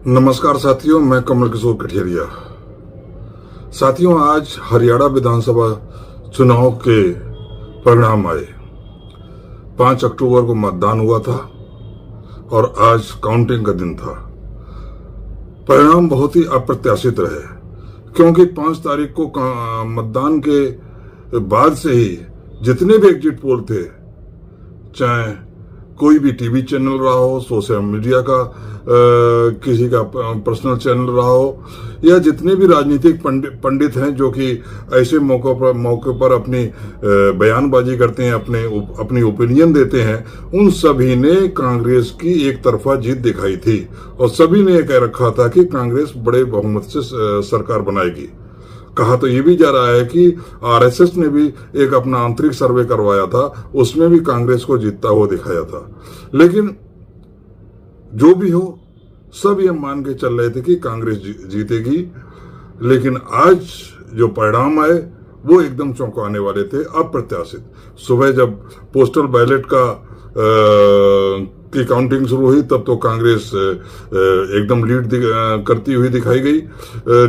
नमस्कार साथियों, मैं कमल किशोर कठेरिया। साथियों, आज हरियाणा विधानसभा चुनाव के परिणाम आए। 5 अक्टूबर को मतदान हुआ था और आज काउंटिंग का दिन था। परिणाम बहुत ही अप्रत्याशित रहे, क्योंकि 5 तारीख को मतदान के बाद से ही जितने भी एग्जिट पोल थे, चाहे कोई भी टीवी चैनल रहा हो, सोशल मीडिया का किसी का पर्सनल चैनल रहा हो, या जितने भी राजनीतिक पंडित हैं जो कि ऐसे मौके पर अपनी बयानबाजी करते हैं, अपनी ओपिनियन देते हैं, उन सभी ने कांग्रेस की एक तरफा जीत दिखाई थी और सभी ने कह रखा था कि कांग्रेस बड़े बहुमत से सरकार बनाएगी। कहा तो ये भी जा रहा है कि आरएसएस ने भी एक अपना आंतरिक सर्वे करवाया था, उसमें भी कांग्रेस को जीतता हुआ दिखाया था। लेकिन जो भी हो, सब ये मान के चल रहे थे कि कांग्रेस जीतेगी। लेकिन आज जो परिणाम आए वो एकदम चौंकाने वाले थे, अप्रत्याशित। सुबह जब पोस्टल बैलेट की काउंटिंग शुरू हुई, तब तो कांग्रेस एकदम लीड करती हुई दिखाई गई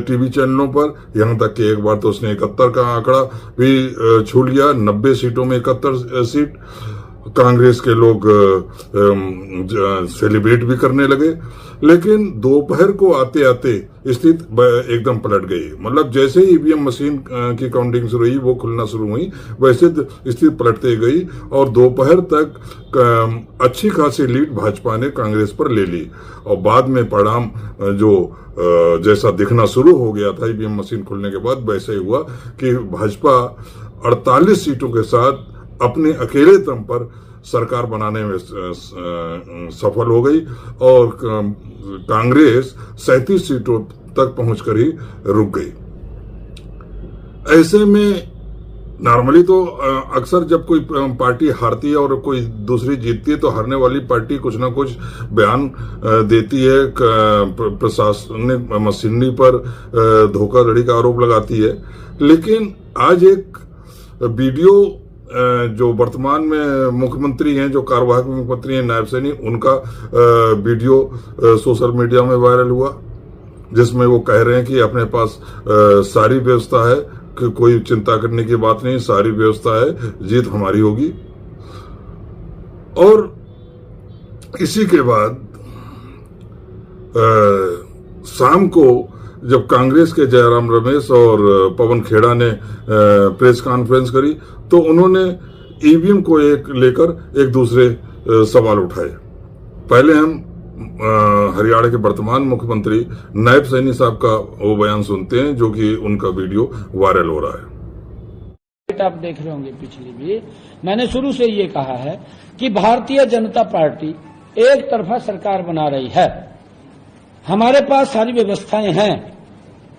टीवी चैनलों पर। यहां तक कि एक बार तो उसने 71 का आंकड़ा भी छू लिया। 90 सीटों में 71 सीट कांग्रेस के लोग सेलिब्रेट भी करने लगे। लेकिन दोपहर को आते आते स्थिति एकदम पलट गई। मतलब जैसे ही ईवीएम मशीन की काउंटिंग शुरू हुई, वो खुलना शुरू हुई, वैसे स्थिति पलटते गई और दोपहर तक अच्छी खासी लीड भाजपा ने कांग्रेस पर ले ली। और बाद में परिणाम जो जैसा दिखना शुरू हो गया था ईवीएम मशीन खुलने के बाद, वैसे ही हुआ कि भाजपा 48 सीटों के साथ अपने अकेले दम पर सरकार बनाने में सफल हो गई और कांग्रेस 37 सीटों तक पहुंचकर ही रुक गई। ऐसे में नॉर्मली तो अक्सर जब कोई पार्टी हारती है और कोई दूसरी जीतती है, तो हारने वाली पार्टी कुछ ना कुछ बयान देती है, प्रशासनिक मशीनरी पर धोखाधड़ी का आरोप लगाती है। लेकिन आज एक वीडियो जो वर्तमान में मुख्यमंत्री हैं, जो कार्यवाहक मुख्यमंत्री हैं नायब सैनी, उनका वीडियो सोशल मीडिया में वायरल हुआ, जिसमें वो कह रहे हैं कि अपने पास सारी व्यवस्था है, कि कोई चिंता करने की बात नहीं, सारी व्यवस्था है, जीत हमारी होगी। और इसी के बाद शाम को जब कांग्रेस के जयराम रमेश और पवन खेड़ा ने प्रेस कॉन्फ्रेंस करी, तो उन्होंने ईवीएम को लेकर एक दूसरे सवाल उठाए। पहले हम हरियाणा के वर्तमान मुख्यमंत्री नायब सैनी साहब का वो बयान सुनते हैं, जो कि उनका वीडियो वायरल हो रहा है। आप देख रहे होंगे पिछली भी मैंने शुरू से ये कहा है कि भारतीय जनता पार्टी एक तरफा सरकार बना रही है। हमारे पास सारी व्यवस्थाएं हैं,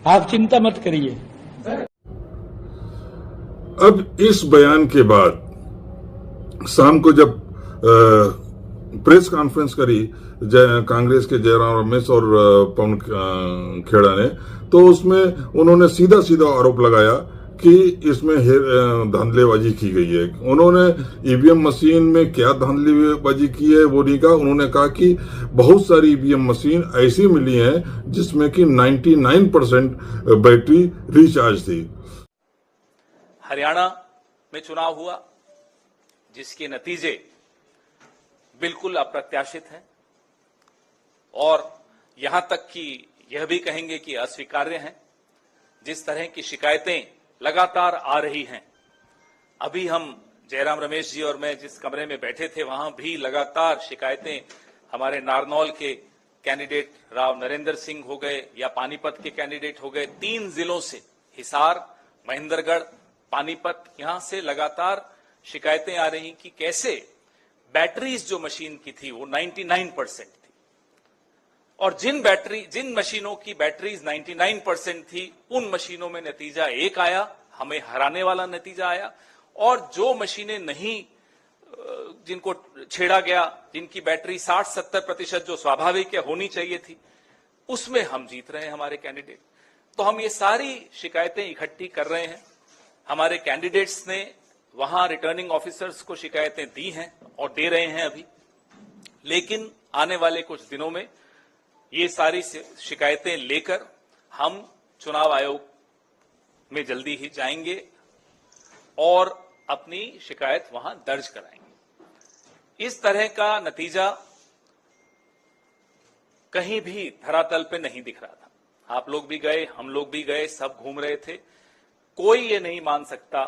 आप चिंता मत करिए। अब इस बयान के बाद शाम को जब प्रेस कॉन्फ्रेंस करी कांग्रेस के जयराम रमेश और पवन खेड़ा ने, तो उसमें उन्होंने सीधा आरोप लगाया कि इसमें धांधलेबाजी की गई है। उन्होंने ईवीएम मशीन में क्या धांधलेबाजी की है वो नहीं कहा। उन्होंने कहा कि बहुत सारी ईवीएम मशीन ऐसी मिली हैं जिसमें कि 99% बैटरी रिचार्ज थी। हरियाणा में चुनाव हुआ, जिसके नतीजे बिल्कुल अप्रत्याशित हैं और यहां तक कि यह भी कहेंगे कि अस्वीकार्य हैं। जिस तरह की शिकायतें लगातार आ रही हैं, अभी हम जयराम रमेश जी और मैं जिस कमरे में बैठे थे, वहां भी लगातार शिकायतें हमारे नारनौल के कैंडिडेट राव नरेंद्र सिंह हो गए या पानीपत के कैंडिडेट हो गए, 3 जिलों से, हिसार, महेंद्रगढ़, पानीपत, यहां से लगातार शिकायतें आ रही कि कैसे बैटरीज जो मशीन की थी वो 99% थी, और जिन मशीनों की बैटरीज 99% थी, उन मशीनों में नतीजा एक आया, हमें हराने वाला नतीजा आया। और जो मशीनें नहीं, जिनको छेड़ा गया, जिनकी बैटरी 60-70% जो स्वाभाविक होनी चाहिए थी, उसमें हम जीत रहे हैं हमारे कैंडिडेट। तो हम ये सारी शिकायतें इकट्ठी कर रहे हैं। हमारे कैंडिडेट्स ने वहां रिटर्निंग ऑफिसर्स को शिकायतें दी हैं और दे रहे हैं अभी। लेकिन आने वाले कुछ दिनों में ये सारी शिकायतें लेकर हम चुनाव आयोग में जल्दी ही जाएंगे और अपनी शिकायत वहां दर्ज कराएंगे। इस तरह का नतीजा कहीं भी धरातल पे नहीं दिख रहा था। आप लोग भी गए, हम लोग भी गए, सब घूम रहे थे। कोई ये नहीं मान सकता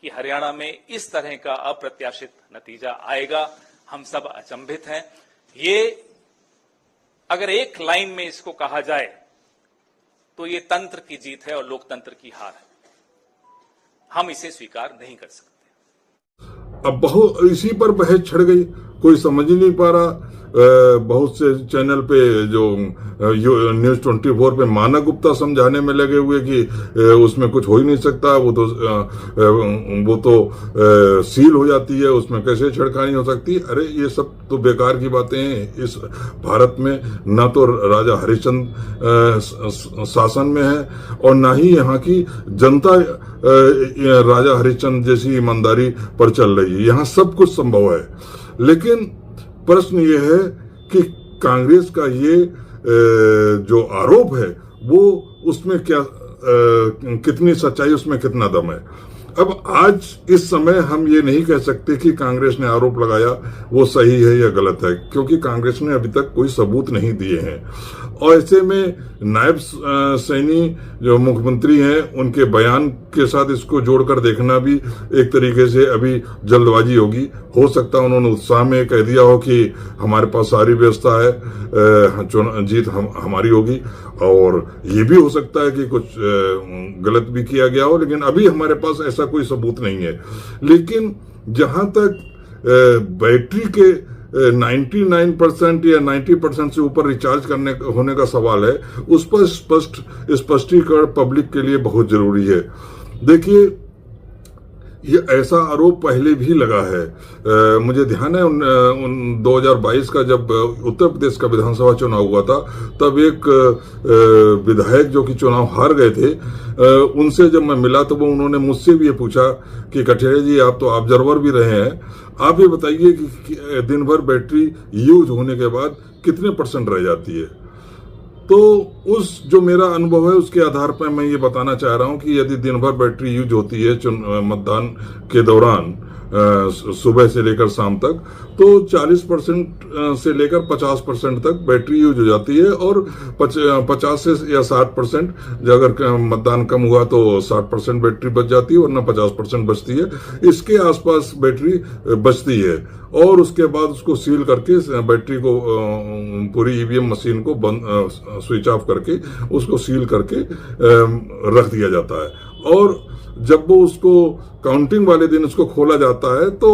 कि हरियाणा में इस तरह का अप्रत्याशित नतीजा आएगा। हम सब अचंभित हैं। ये अगर एक लाइन में इसको कहा जाए तो ये तंत्र की जीत है और लोकतंत्र की हार है। हम इसे स्वीकार नहीं कर सकते। अब बहुत इसी पर बहस छिड़ गई, कोई समझ ही नहीं पा रहा। बहुत से चैनल पे जो न्यूज 24 पे माना गुप्ता समझाने में लगे हुए कि उसमें कुछ हो ही नहीं सकता, वो तो सील हो जाती है, उसमें कैसे छेड़खानी हो सकती है। अरे ये सब तो बेकार की बातें हैं। इस भारत में ना तो राजा हरिश्चंद्र शासन में है और ना ही यहाँ की जनता राजा हरिश्चंद्र जैसी ईमानदारी पर चल रही है। यहाँ सब कुछ संभव है। लेकिन प्रश्न ये है कि कांग्रेस का ये जो आरोप है वो उसमें क्या कितनी सच्चाई, उसमें कितना दम है। अब आज इस समय हम ये नहीं कह सकते कि कांग्रेस ने आरोप लगाया वो सही है या गलत है, क्योंकि कांग्रेस ने अभी तक कोई सबूत नहीं दिए हैं। और ऐसे में नायब सैनी जो मुख्यमंत्री हैं उनके बयान के साथ इसको जोड़कर देखना भी एक तरीके से अभी जल्दबाजी होगी। हो सकता है उन्होंने उत्साह में कह दिया हो कि हमारे पास सारी व्यवस्था है, जीत हमारी होगी, और ये भी हो सकता है कि कुछ गलत भी किया गया हो, लेकिन अभी हमारे पास ऐसा कोई सबूत नहीं है। लेकिन जहां तक बैटरी के 99% या 90% से ऊपर रिचार्ज होने का सवाल है, उस पर स्पष्टीकरण पब्लिक के लिए बहुत जरूरी है। देखिए, ये ऐसा आरोप पहले भी लगा है। मुझे ध्यान है 2022 का जब उत्तर प्रदेश का विधानसभा चुनाव हुआ था, तब एक विधायक जो कि चुनाव हार गए थे, उनसे जब मैं मिला तो उन्होंने मुझसे भी ये पूछा कि कठेरे जी, आप तो ऑब्जर्वर भी रहे हैं, आप ये बताइए कि दिन भर बैटरी यूज होने के बाद कितने % रह जाती है। तो उस जो मेरा अनुभव है उसके आधार पर मैं ये बताना चाह रहा हूं कि यदि दिन भर बैटरी यूज होती है मतदान के दौरान सुबह से लेकर शाम तक, तो 40% से लेकर 50% तक बैटरी यूज हो जाती है, और 50 से या 60% अगर मतदान कम हुआ तो 60% बैटरी बच जाती है, वरना 50% बचती है। इसके आसपास बैटरी बचती है, और उसके बाद उसको सील करके बैटरी को पूरी ईवीएम मशीन को बंद स्विच ऑफ करके उसको सील करके रख दिया जाता है। और जब वो उसको काउंटिंग वाले दिन उसको खोला जाता है तो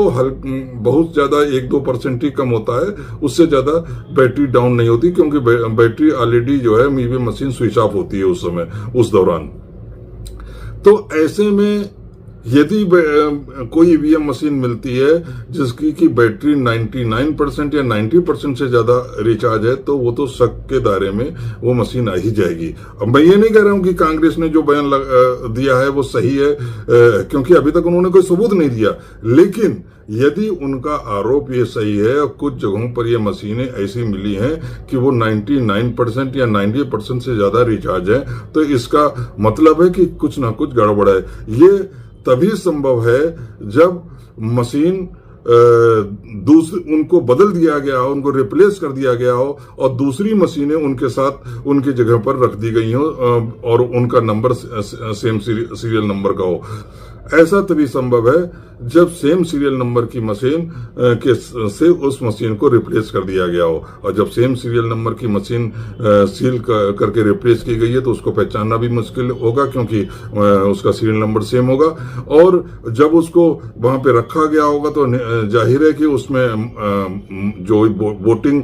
बहुत ज्यादा 1-2% ही कम होता है, उससे ज्यादा बैटरी डाउन नहीं होती, क्योंकि बैटरी ऑलरेडी जो है ईवीएम मशीन स्विच ऑफ होती है उस समय, उस दौरान। तो ऐसे में यदि कोई ईवीएम मशीन मिलती है जिसकी की बैटरी 99% या 90% से ज्यादा रिचार्ज है, तो वो तो शक के दायरे में वो मशीन आ ही जाएगी। अब मैं ये नहीं कह रहा हूं कि कांग्रेस ने जो बयान दिया है वो सही है, क्योंकि अभी तक उन्होंने कोई सबूत नहीं दिया। लेकिन यदि उनका आरोप ये सही है और कुछ जगहों पर ये मशीनें ऐसी मिली हैं कि वो 99% या 90% से ज्यादा रिचार्ज है, तो इसका मतलब है कि कुछ ना कुछ गड़बड़ है। ये तभी संभव है जब मशीन उनको बदल दिया गया हो, उनको रिप्लेस कर दिया गया हो, और दूसरी मशीनें उनके साथ उनकी जगह पर रख दी गई हो, और उनका नंबर सेम सीरियल नंबर का हो। ऐसा तभी संभव है जब सेम सीरियल नंबर की मशीन से उस मशीन को रिप्लेस कर दिया गया हो, और जब सेम सीरियल नंबर की मशीन सील करके रिप्लेस की गई है तो उसको पहचानना भी मुश्किल होगा, क्योंकि उसका सीरियल नंबर सेम होगा। और जब उसको वहां पे रखा गया होगा तो जाहिर है कि उसमें जो वोटिंग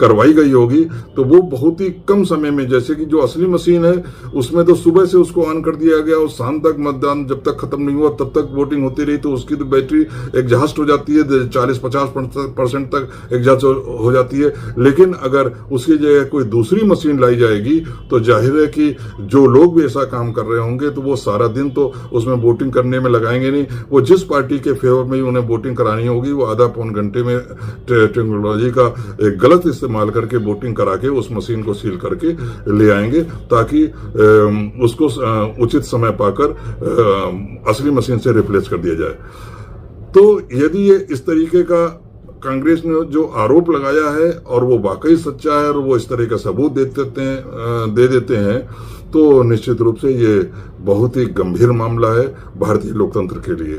करवाई गई होगी तो वो बहुत ही कम समय में, जैसे कि जो असली मशीन है उसमें तो सुबह से उसको ऑन कर दिया गया और शाम तक मतदान जब तक खत्म नहीं हुआ तब तक वोटिंग होती रही तो उसकी तो बैटरी एग्जॉस्ट हो जाती है, 40-50% तक एग्जॉस्ट हो जाती है। लेकिन अगर उसकी जगह कोई दूसरी मशीन लाई जाएगी तो जाहिर है कि जो लोग भी ऐसा काम कर रहे होंगे तो वो सारा दिन तो उसमें वोटिंग करने में लगाएंगे नहीं। वो जिस पार्टी के फेवर में उन्हें वोटिंग करानी होगी वो आधा पौन घंटे में टेक्नोलॉजी का एक गलत इस्तेमाल करके वोटिंग करा के उस मशीन को सील करके ले आएंगे, ताकि उसको उचित समय पाकर असली मशीन से रिप्लेस कर दिया जाए। तो यदि ये इस तरीके का कांग्रेस ने जो आरोप लगाया है और वो वाकई सच्चा है और वो इस तरह का सबूत दे देते हैं तो निश्चित रूप से ये बहुत ही गंभीर मामला है भारतीय लोकतंत्र के लिए।